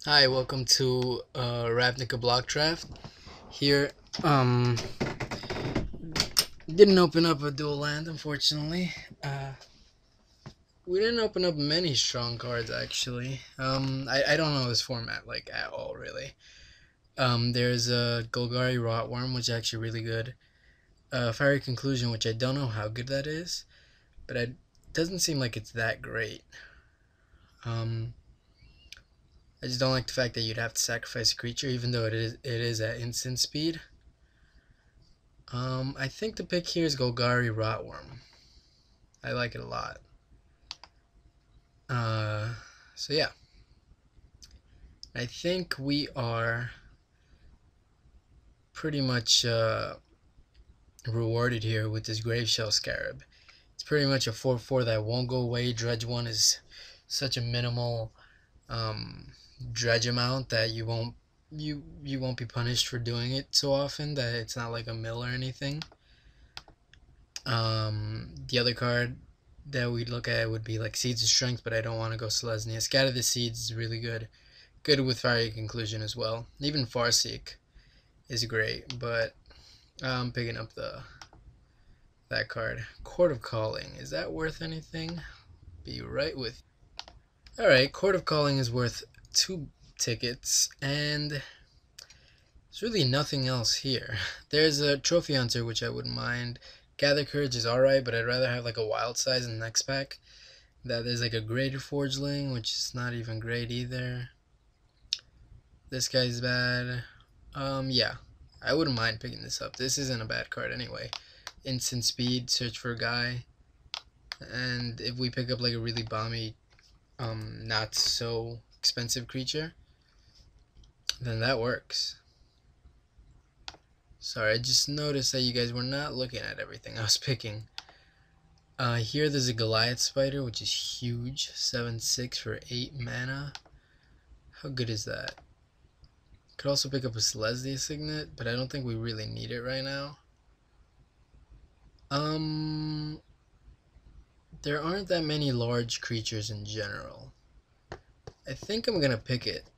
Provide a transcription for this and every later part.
Hi, welcome to Ravnica Block Draft. Here, um, didn't open up a dual land, unfortunately. We didn't open up many strong cards, actually. I don't know this format, like, at all, really. There's a Golgari Rotworm, which is actually really good. Fiery Conclusion, which I don't know how good that is, but it doesn't seem like it's that great. Um, I just don't like the fact that you'd have to sacrifice a creature, even though it is at instant speed. I think the pick here is Golgari Rotworm. I like it a lot. Uh, so yeah, I think we are pretty much rewarded here with this Graveshell Scarab. It's pretty much a 4/4 that won't go away. Dredge 1 is such a minimal um, dredge amount that you won't be punished for doing it so often that it's not like a mill or anything. The other card that we'd look at would be like Seeds of Strength, but I don't want to go Selesnya. Scatter the Seeds is really good. Good with Fiery Conclusion as well. Even Farseek is great, but I'm picking up that card. Court of Calling, is that worth anything? Be right with you. Alright, Court of Calling is worth 2 tickets, and there's really nothing else here. There's a Trophy Hunter, which I wouldn't mind. Gather Courage is alright, but I'd rather have like a Wild Size in the next pack. There's like a Greater Forgeling, which is not even great either. This guy's bad. Yeah. I wouldn't mind picking this up. This isn't a bad card anyway. Instant speed, search for a guy. And if we pick up like a really bomby, not so expensive creature, then that works. Sorry, I just noticed that you guys were not looking at everything I was picking. Here there's a Goliath Spider, which is huge. 7/6 for 8 mana. How good is that? Could also pick up a Selesnya Signet, but I don't think we really need it right now. There aren't that many large creatures in general. I think I'm gonna pick it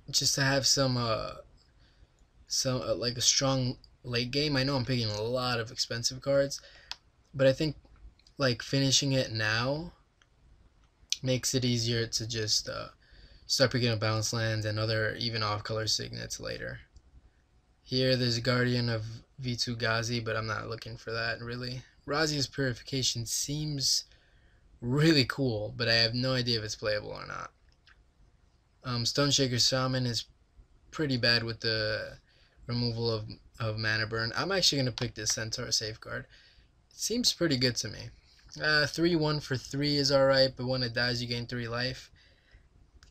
just to have some like a strong late game. I know I'm picking a lot of expensive cards, but I think like finishing it now makes it easier to just start picking up bounce lands and other even off-color signets later. Here there's a Guardian of V2 Ghazi, but I'm not looking for that really. Razia's Purification seems really cool, but I have no idea if it's playable or not. Stoneshaker Shaman is pretty bad with the removal of mana burn. I'm actually going to pick this Centaur Safeguard. It seems pretty good to me. 3/1 for 3 is alright, but when it dies you gain 3 life.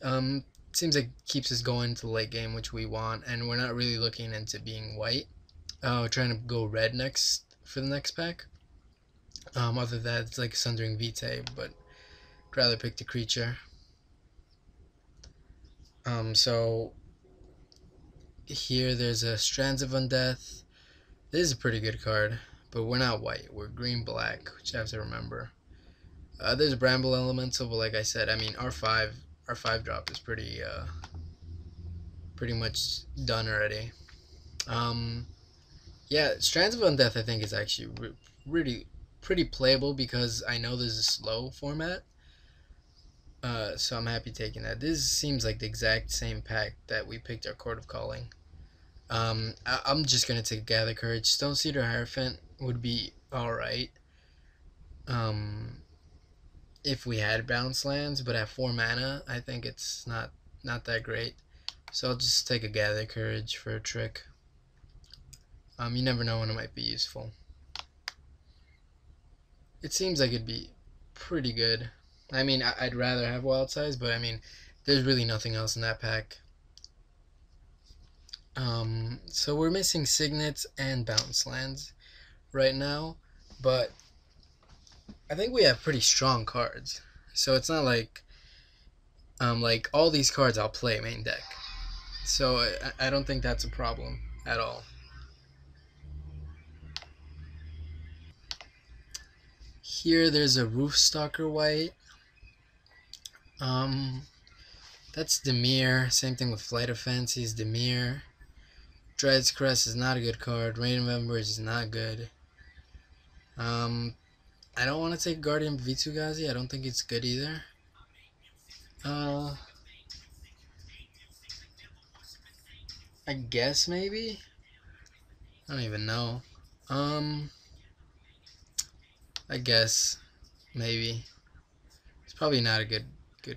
Seems like it keeps us going to the late game, which we want, and we're not really looking into being white. We're trying to go red next for the next pack. Other than that, it's like Sundering Vitae, but I'd rather pick the creature. So here there's a Strands of Undeath. This is a pretty good card, but we're not white. We're green-black, which I have to remember. There's a Bramble Elemental, but like I said, I mean our 5 drop is pretty much done already. Yeah, Strands of Undeath I think is actually really pretty playable because I know there's a slow format. So I'm happy taking that. This seems like the exact same pack that we picked our Court of Calling. I'm just gonna take Gather Courage. Stone Cedar Hierophant would be alright. If we had bounce lands, but at 4 mana, I think it's not that great. So I'll just take a Gather Courage for a trick. You never know when it might be useful. It seems like it'd be pretty good. I mean, I'd rather have Wild Size, but I mean, there's really nothing else in that pack. So we're missing Signets and bounce lands right now, but I think we have pretty strong cards. So it's not like all these cards I'll play main deck. So I don't think that's a problem at all. Here there's a Roofstalker White. Um That's Demir. Same thing with Flight of Fancies, Demir. Dread's Crest is not a good card. Rain of Embers is not good. I don't want to take Guardian Vitsugazi. I don't think it's good either. Uh, I guess maybe. I don't even know. Um, I guess maybe. It's probably not a good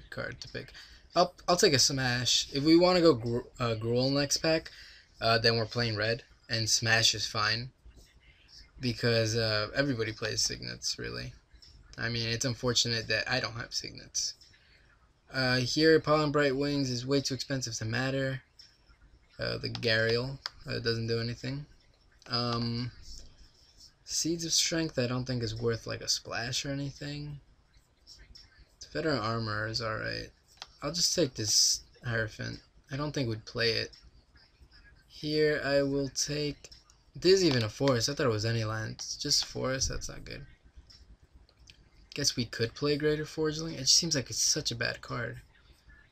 card to pick. I'll take a Smash. If we want to go Gruul next pack, then we're playing red, and Smash is fine because everybody plays Signets really. I mean, it's unfortunate that I don't have Signets. Here, Pollen Bright Wings is way too expensive to matter. The Gariel doesn't do anything. Seeds of Strength I don't think is worth like a splash or anything. Veteran Armor is alright. I'll just take this Hierophant. I don't think we'd play it. Here I will take... This is even a forest. I thought it was any land. It's just forest. That's not good. Guess we could play Greater Forgeling. It just seems like it's such a bad card.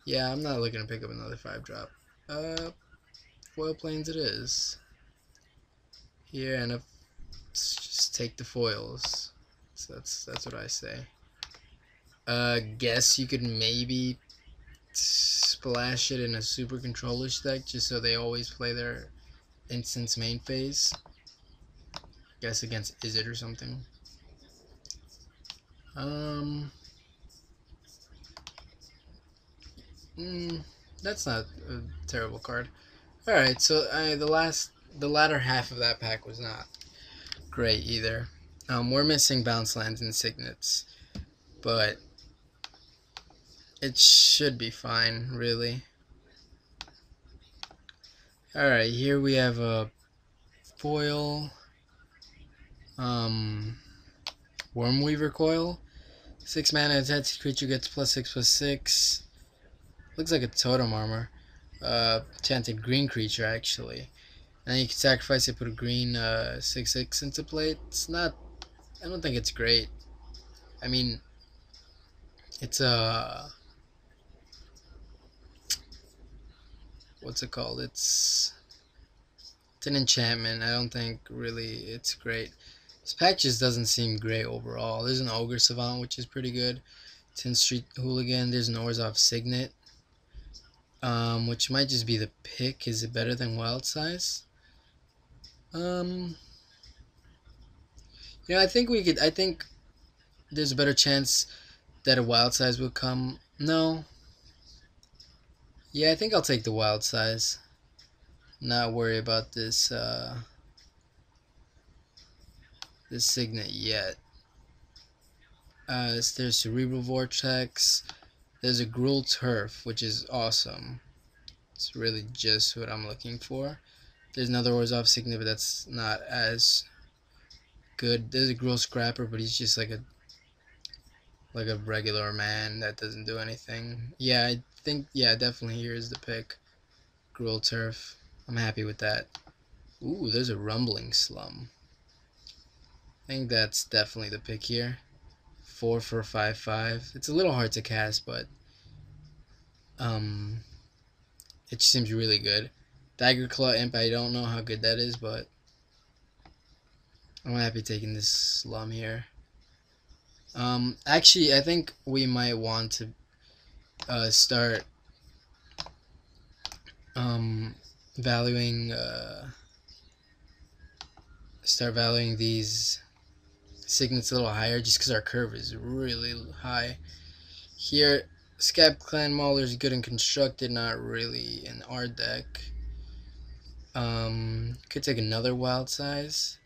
Yeah, I'm not looking to pick up another 5-drop. Foil Plains it is. Here, and let's just take the foils. So that's what I say. Guess you could maybe splash it in a Super Controllish deck just so they always play their instance main phase. Guess against Izzet or something. That's not a terrible card. Alright, so the latter half of that pack was not great either. We're missing Bounce Lands and Signets, but it should be fine, really. Alright, here we have a foil Wormweaver Coil. 6 mana, attacks creature gets +6/+6. Looks like a totem armor. Enchanted green creature, actually. And then you can sacrifice it, put a green 6/6 into play. It's not... I don't think it's great. I mean, it's a... what's it called? It's an enchantment. I don't think really it's great. This pack just doesn't seem great overall. There's an Ogre Savant, which is pretty good. 10th Street Hooligan. There's an Orzhov Signet, which might just be the pick. Is it better than Wild Size? You know, I think there's a better chance that a Wild Size would come. No. Yeah, I think I'll take the Wild Size. Not worry about this this Signet yet. There's Cerebral Vortex. There's a Gruul Turf, which is awesome. It's really just what I'm looking for. There's another Orzhov Signet, but that's not as good. There's a Gruul Scrapper, but he's just like a regular man that doesn't do anything. Yeah, I think definitely here is the pick. Gruul Turf. I'm happy with that. Ooh, there's a Rumbling Slum. I think that's definitely the pick here. 4 for 5/5. It's a little hard to cast, but it seems really good. Dagger Claw Imp, I don't know how good that is, but I'm happy taking this Slum here. Actually, I think we might want to start valuing these Signets a little higher, just because our curve is really high. Here, Scab Clan Mauler is good and constructed, not really in our deck. Could take another Wild Size.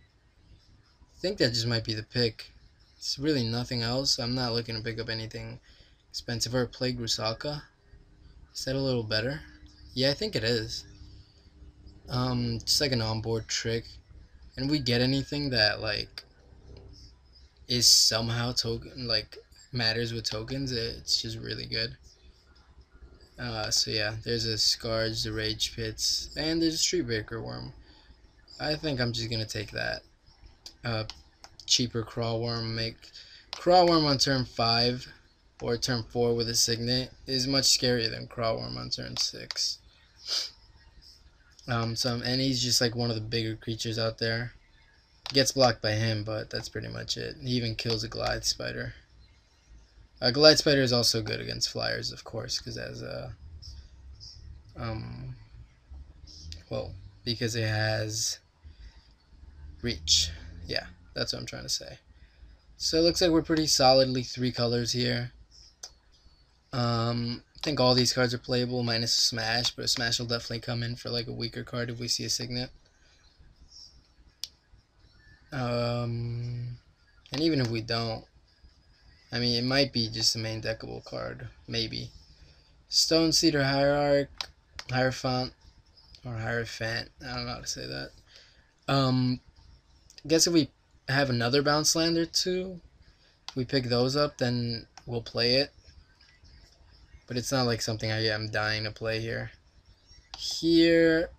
I think that just might be the pick. It's really nothing else. I'm not looking to pick up anything expensive. Or Plague Rusaka. Is that a little better? Yeah, I think it is. Just like an onboard trick. And we get anything that like is somehow token matters with tokens, it's just really good. So yeah, there's a Scourge, the Rage Pits, and there's a Streetbreaker Worm. I think I'm just gonna take that. Cheaper Crawl Worm. Make Crawl Worm on turn 5 or turn 4 with a Signet is much scarier than Crawworm on turn 6. And he's just like one of the bigger creatures out there. Gets blocked by him, but that's pretty much it. He even kills a Glide Spider. Glide Spider is also good against flyers, of course, because it has a because it has reach. Yeah, that's what I'm trying to say. So it looks like we're pretty solidly 3 colors here. I think all these cards are playable minus Smash, but Smash will definitely come in for like a weaker card if we see a Signet. And even if we don't, I mean, it might be just a main deckable card, maybe. Stone Cedar Hierophant, or Hierophant, I don't know how to say that. I guess if we have another Bounce Land or two, we pick those up, then we'll play it. But it's not like something I am dying to play here. Here,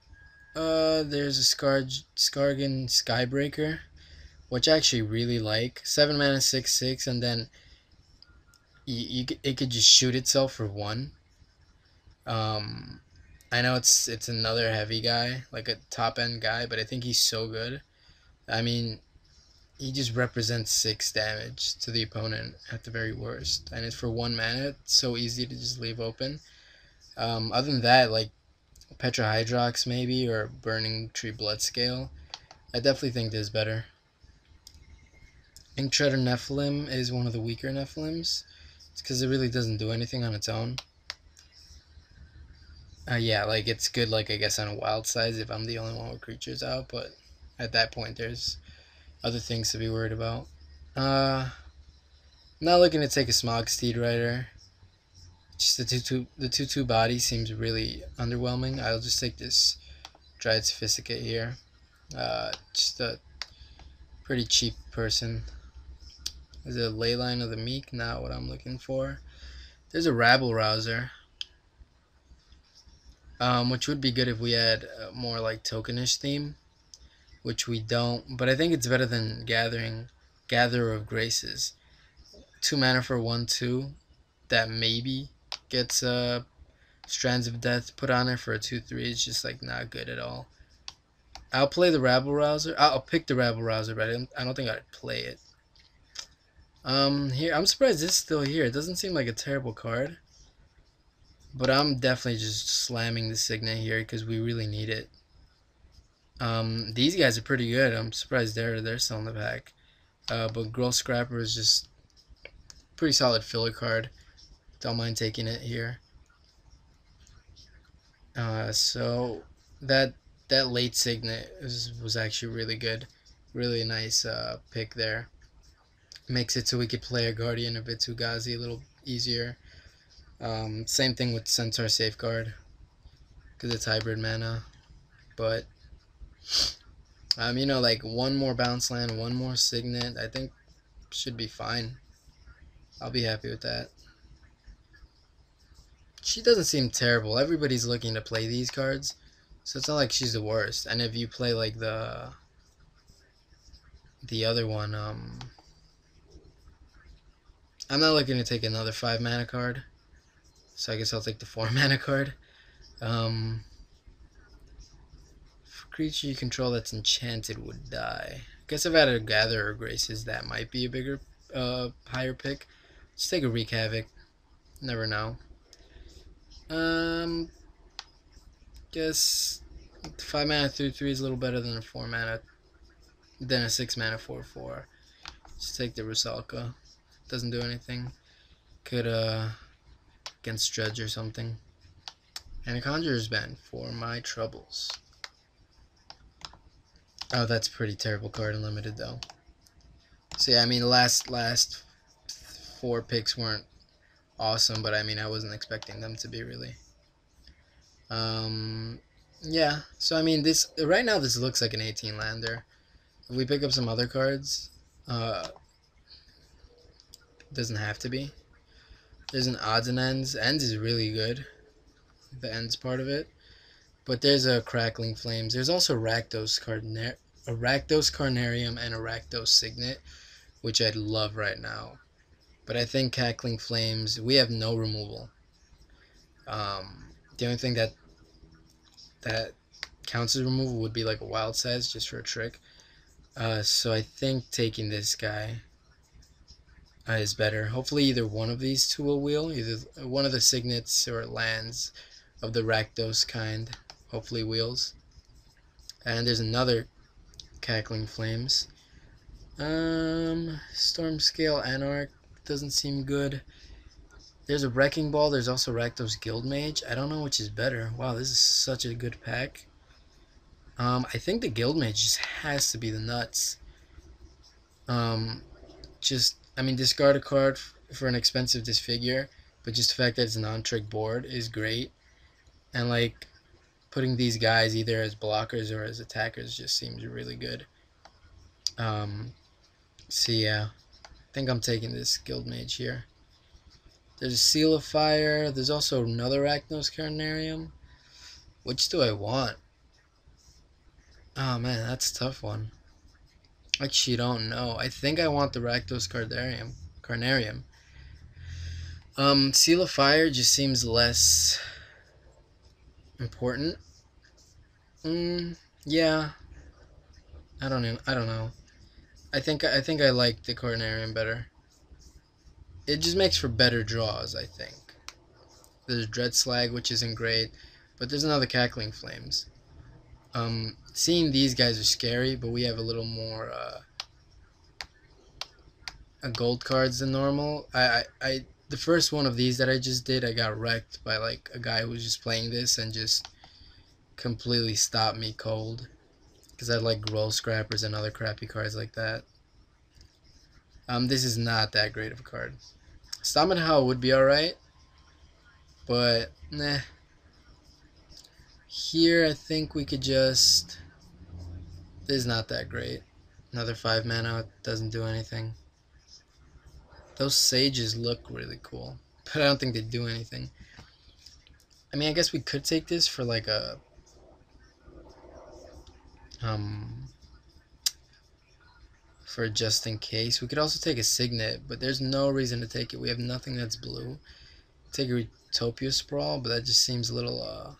there's a Skargan Skybreaker, which I actually really like. 7 mana, 6/6, and then it could just shoot itself for 1. I know it's another heavy guy, like a top end guy, but I think he's so good. I mean, he just represents 6 damage to the opponent at the very worst, and it's for 1 mana. It's so easy to just leave open. Other than that, like Petrahydrox maybe, or Burning Tree Bloodscale, I definitely think this is better. Ink Treader Nephilim is one of the weaker Nephilims. It's because it really doesn't do anything on its own. Yeah, like it's good, like I guess on a wild size if I'm the only one with creatures out, but at that point there's other things to be worried about. Not looking to take a Smog Steed Rider. Just the 2/2 body seems really underwhelming. I'll just take this Dryad Sophisticate here. Just a pretty cheap person. Is it a Leyline of the Meek? Not what I'm looking for. There's a Rabble Rouser, which would be good if we had a more like tokenish theme, which we don't. But I think it's better than Gatherer of Graces. 2 mana for 1/2 that maybe gets Strands of Death put on it for a 2/3. It's just like not good at all. I'll play the Rabble Rouser. I'll pick the Rabble Rouser, but I don't think I'd play it. Here I'm surprised it's still here. It doesn't seem like a terrible card, but I'm definitely just slamming the Signet here because we really need it. These guys are pretty good. I'm surprised they're still in the pack. But Girl Scrapper is just pretty solid filler card. Don't mind taking it here. So that late Signet was actually really good. Really nice pick there. Makes it so we could play a Guardian of Vitu-Ghazi a little easier. Same thing with Centaur Safeguard, because it's hybrid mana. But, you know, like one more Bounce Land, one more Signet, I think should be fine. I'll be happy with that. She doesn't seem terrible. Everybody's looking to play these cards, so it's not like she's the worst. And if you play like the other one, I'm not looking to take another 5 mana card, so I guess I'll take the 4 mana card. For creature you control that's enchanted would die. I guess if I had a Gatherer of Graces, that might be a bigger, higher pick. Let's take a Wreak Havoc. Never know. Guess 5 mana 3/3 is a little better than a 4 mana, than a 6 mana 4/4. Just take the Rusalka. Doesn't do anything. Could against Dredge or something. And a Conjurer's Band for my troubles. Oh, that's a pretty terrible card in limited though. So yeah, I mean the last 4 picks weren't awesome, but I mean I wasn't expecting them to be really. Yeah, so I mean this right now this looks like an 18 lander. If we pick up some other cards, doesn't have to be. There's an Odds and Ends. Ends is really good, the Ends part of it. But there's a Crackling Flames. There's also Rakdos Carnarium and a Rakdos Signet, which I'd love right now. But I think Cackling Flames, we have no removal. The only thing that counts as removal would be like a wild size just for a trick. So I think taking this guy is better. Hopefully either one of these two will wheel, either one of the signets or lands of the Rakdos kind hopefully wheels. And there's another Cackling Flames. Storm Scale Anarch doesn't seem good. There's a Wrecking Ball. There's also Rakdos Guild Mage. I don't know which is better. Wow, this is such a good pack. I think the Guild Mage just has to be the nuts. I mean, discard a card for an expensive disfigure, but just the fact that it's a non-trick board is great. And like putting these guys either as blockers or as attackers just seems really good. So yeah, I think I'm taking this Guild Mage here. There's a Seal of Fire. There's also another Arachnos Carnarium. Which do I want? Oh man, that's a tough one. I actually don't know. I think I want the Rakdos Carnarium. Seal of Fire just seems less important. Yeah. I don't know. I think I like the Carnarium better. It just makes for better draws, I think. There's Dread Slag, which isn't great, but there's another Cackling Flames. Seeing these guys are scary, but we have a little more gold cards than normal. The first one of these that I just did, I got wrecked by like a guy who was just playing this and just completely stopped me cold because I had like Roll Scrappers and other crappy cards like that. This is not that great of a card. Stamenhau would be alright, but nah. Here I think we could just... This is not that great. Another 5 mana doesn't do anything. Those sages look really cool, but I don't think they do anything. I mean, I guess we could take this for like a for just in case. We could also take a Signet, but there's no reason to take it. We have nothing that's blue. Take a Utopia Sprawl, but that just seems a little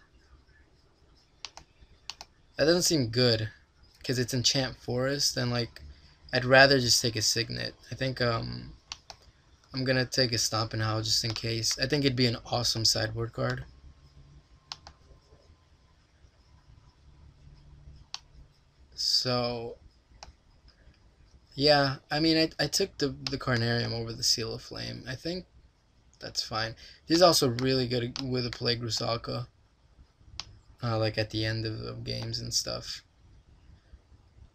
that doesn't seem good because it's Enchant Forest, and like I'd rather just take a Signet. I think I'm gonna take a Stompin' Howl just in case. I think it'd be an awesome sideboard card. So yeah, I mean I took the Carnarium over the Seal of Flame. I think that's fine. This is also really good with a Plague Rusalka. Like at the end of games and stuff.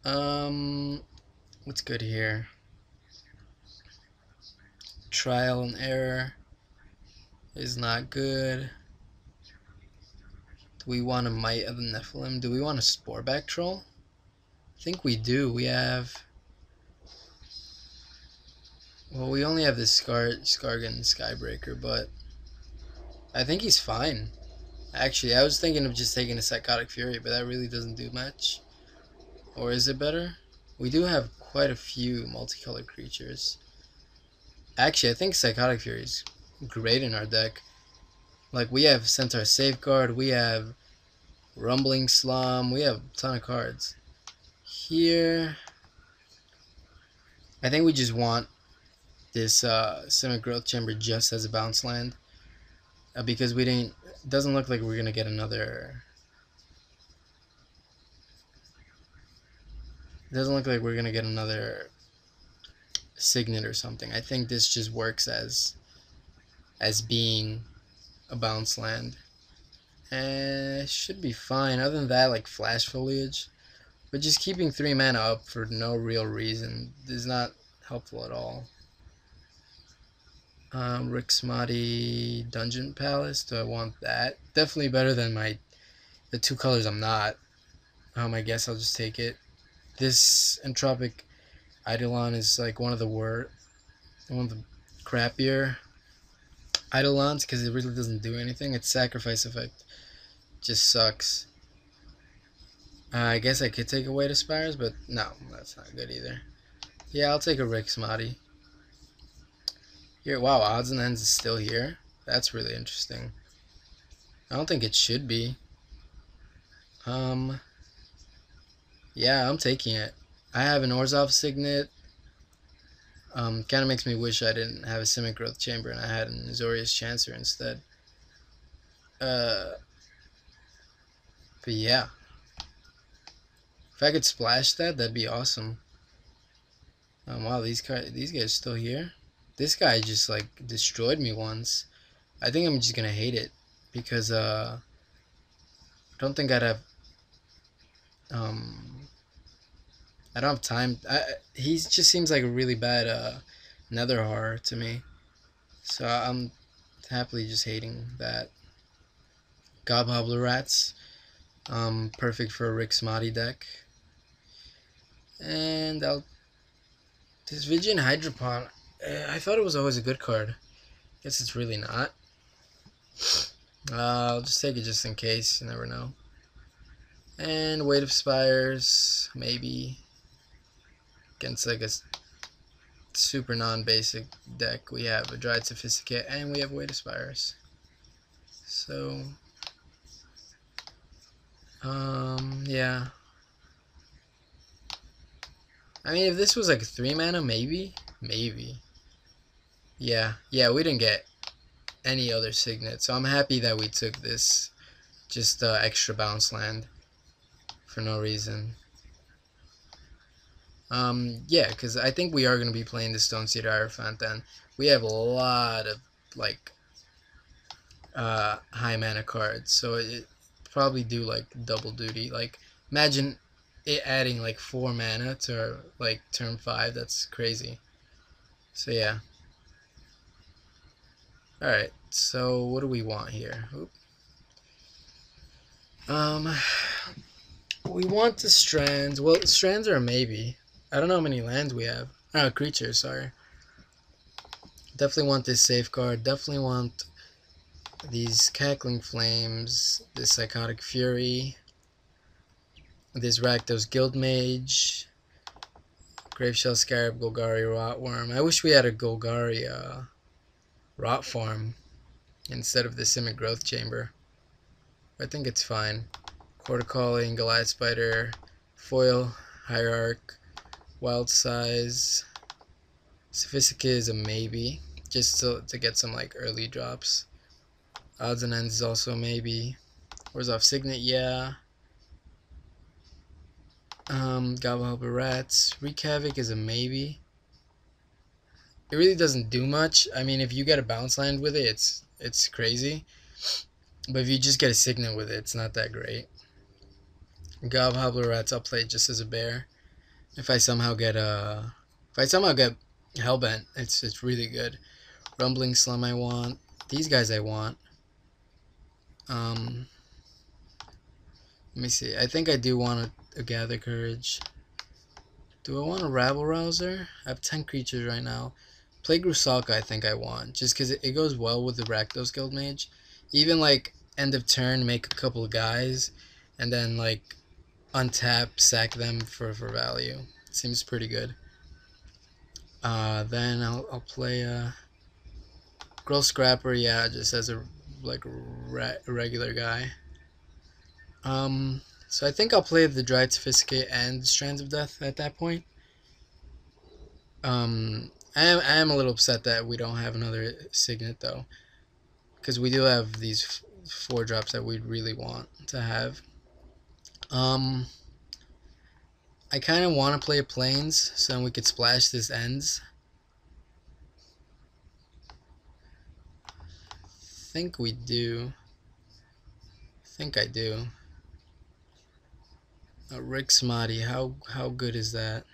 What's good here? Trial and Error is not good. Do we want a Might of the Nephilim? Do we want a Sporeback Troll? I think we do. We have... Well, we only have this Skargan Skybreaker, but I think he's fine. Actually, I was thinking of just taking a Psychotic Fury, but that really doesn't do much. Or is it better? We do have quite a few multicolored creatures. Actually, I think Psychotic Fury is great in our deck. Like, we have Centaur Safeguard, we have Rumbling Slum, we have a ton of cards. Here, I think we just want this Simic Growth Chamber just as a bounce land. Because we didn't... It doesn't look like we're going to get another... It doesn't look like we're going to get another Signet or something. I think this just works as being a bounce land. And it should be fine. Other than that, like Flash Foliage. But just keeping 3 mana up for no real reason is not helpful at all. Rixmati Dungeon Palace. Do I want that? Definitely better than the 2 colors I'm not. I guess I'll just take it. This Entropic Eidolon is like one of the crappier Eidolons because it really doesn't do anything. Its sacrifice effect just sucks. I guess I could take away the Spires, but no, that's not good either. Yeah, I'll take a Rixmati. Here, wow, odds and ends is still here. That's really interesting. I don't think it should be. Um, yeah, I'm taking it. I have an Orzhov Signet. Kind of makes me wish I didn't have a Simic Growth Chamber and I had an Azorius Chancer instead. Uh, but yeah, if I could splash that, that'd be awesome. Wow, these guys still here. This guy just like destroyed me once. I think I'm just gonna hate it because I don't think I'd have um I don't have time. He just seems like a really bad Nether horror to me. So I'm happily just hating that. Gobhobbler Rats, perfect for a Rick Smoddy deck. And this Vigian Hydropon, I thought it was always a good card. Guess it's really not. I'll just take it just in case. You never know. And Weight of Spires, maybe. Against like a super non-basic deck, we have a Dried Sophisticate and we have Weight of Spires. So, yeah. I mean, if this was like 3 mana, maybe. Yeah, we didn't get any other Signet, so I'm happy that we took this just extra bounce land for no reason. Yeah, because I think we are going to be playing the Stone Seed Hierophant then. We have a lot of, like, high mana cards, so it probably do, like, double duty. Like, imagine it adding, like, 4 mana to, like, turn 5. That's crazy. So, yeah. Alright, so what do we want here? Oop. We want the strands. Well, strands are a maybe. I don't know how many lands we have. Oh, creatures, sorry. Definitely want this safeguard. Definitely want these Cackling Flames. This Psychotic Fury. This Rakdos Guildmage. Graveshell Scarab, Golgari Rotworm. I wish we had a Golgari Rot Farm instead of the Simic Growth Chamber. I think it's fine. Corticalling, Goliath Spider, Foil, Hierarch, Wild Size. Sophisticate is a maybe, just to get some like early drops. Odds and ends is also a maybe. Orzhov Signet, yeah. Gobble Rats. Wreak Havoc is a maybe. It really doesn't do much. I mean, if you get a bounce land with it, it's crazy. But if you just get a Signet with it, it's not that great. Gobble Rats, I'll play just as a bear. If I somehow get Hellbent, it's really good. Rumbling Slum I want. These guys I want. Let me see. I think I do want a Gather Courage. Do I want a Rabble Rouser? I have 10 creatures right now. Plague Rusalka I think I want, just because it goes well with the Rakdos Guildmage. Even like end of turn, make a couple of guys, and then like untap, sack them for value. Seems pretty good. Then I'll play Girl Scrapper, yeah, just as a like regular guy. So I think I'll play the Dried Sophisticate and Strands of Death at that point. I am a little upset that we don't have another Signet though, because we do have these 4 drops that we'd really want to have. I kind of want to play Plains so we could splash this ends. I think we do. I think I do. Rick Smoddy, how good is that?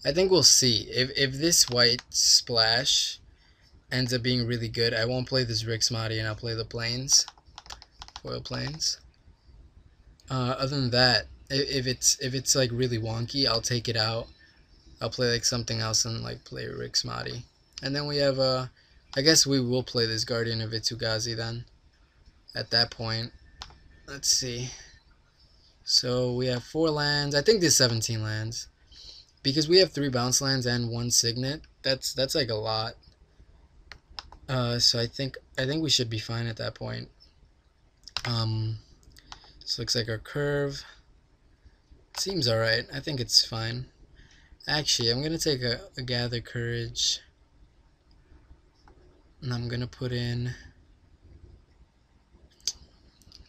I think we'll see. If this white splash ends up being really good, I won't play this Rick Smoddy and I'll play the Plains. Foil Plains. Other than that, if it's like really wonky, I'll take it out. I'll play like something else and like play Rick Smoddy. And then we have I guess we will play this Guardian of Itsugazi then. At that point, let's see. So we have 4 lands. I think there's 17 lands. because we have 3 bounce lines and 1 signet. That's like a lot. So I think we should be fine at that point. This looks like our curve. Seems alright. I think it's fine. Actually, I'm gonna take a gather courage, and I'm gonna put in.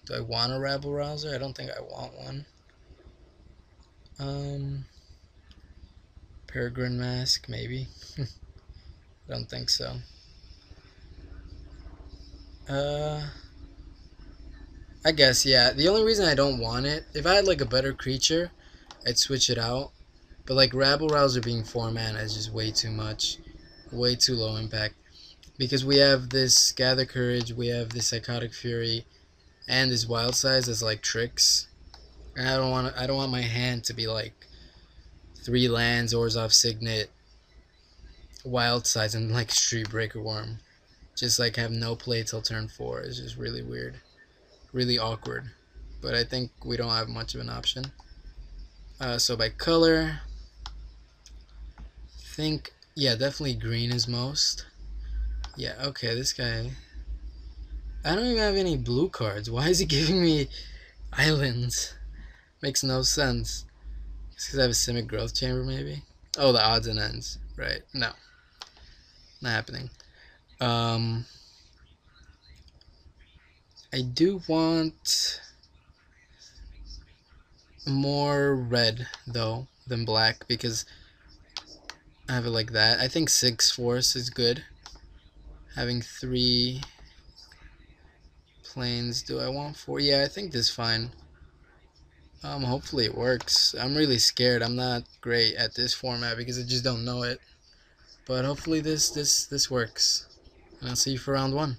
Do I want a rabble rouser? I don't think I want one. Peregrine mask, maybe. I don't think so. I guess, yeah. The only reason I don't want it, if I had like a better creature, I'd switch it out. But like rabble rouser being 4 mana is just way too much, way too low impact. Because we have this gather courage, we have this psychotic fury, and this wild size as like tricks. And I don't want my hand to be like 3 lands, Orzhov Signet, wild size, and like Street Breaker Worm. Just like have no play till turn 4. It's just really weird, really awkward. But I think we don't have much of an option. So by color, think, yeah, definitely green is most. Yeah, okay, this guy. I don't even have any blue cards. Why is he giving me islands? Makes no sense. It's because I have a Simic Growth Chamber, maybe? Oh, the odds and ends. Right. No. Not happening. I do want more red, though, than black, because I have it like that. I think 6 Force is good. Having 3 planes. Do I want 4? Yeah, I think this is fine. Hopefully it works. I'm really scared. I'm not great at this format because I just don't know it. But hopefully this works. And I'll see you for round 1.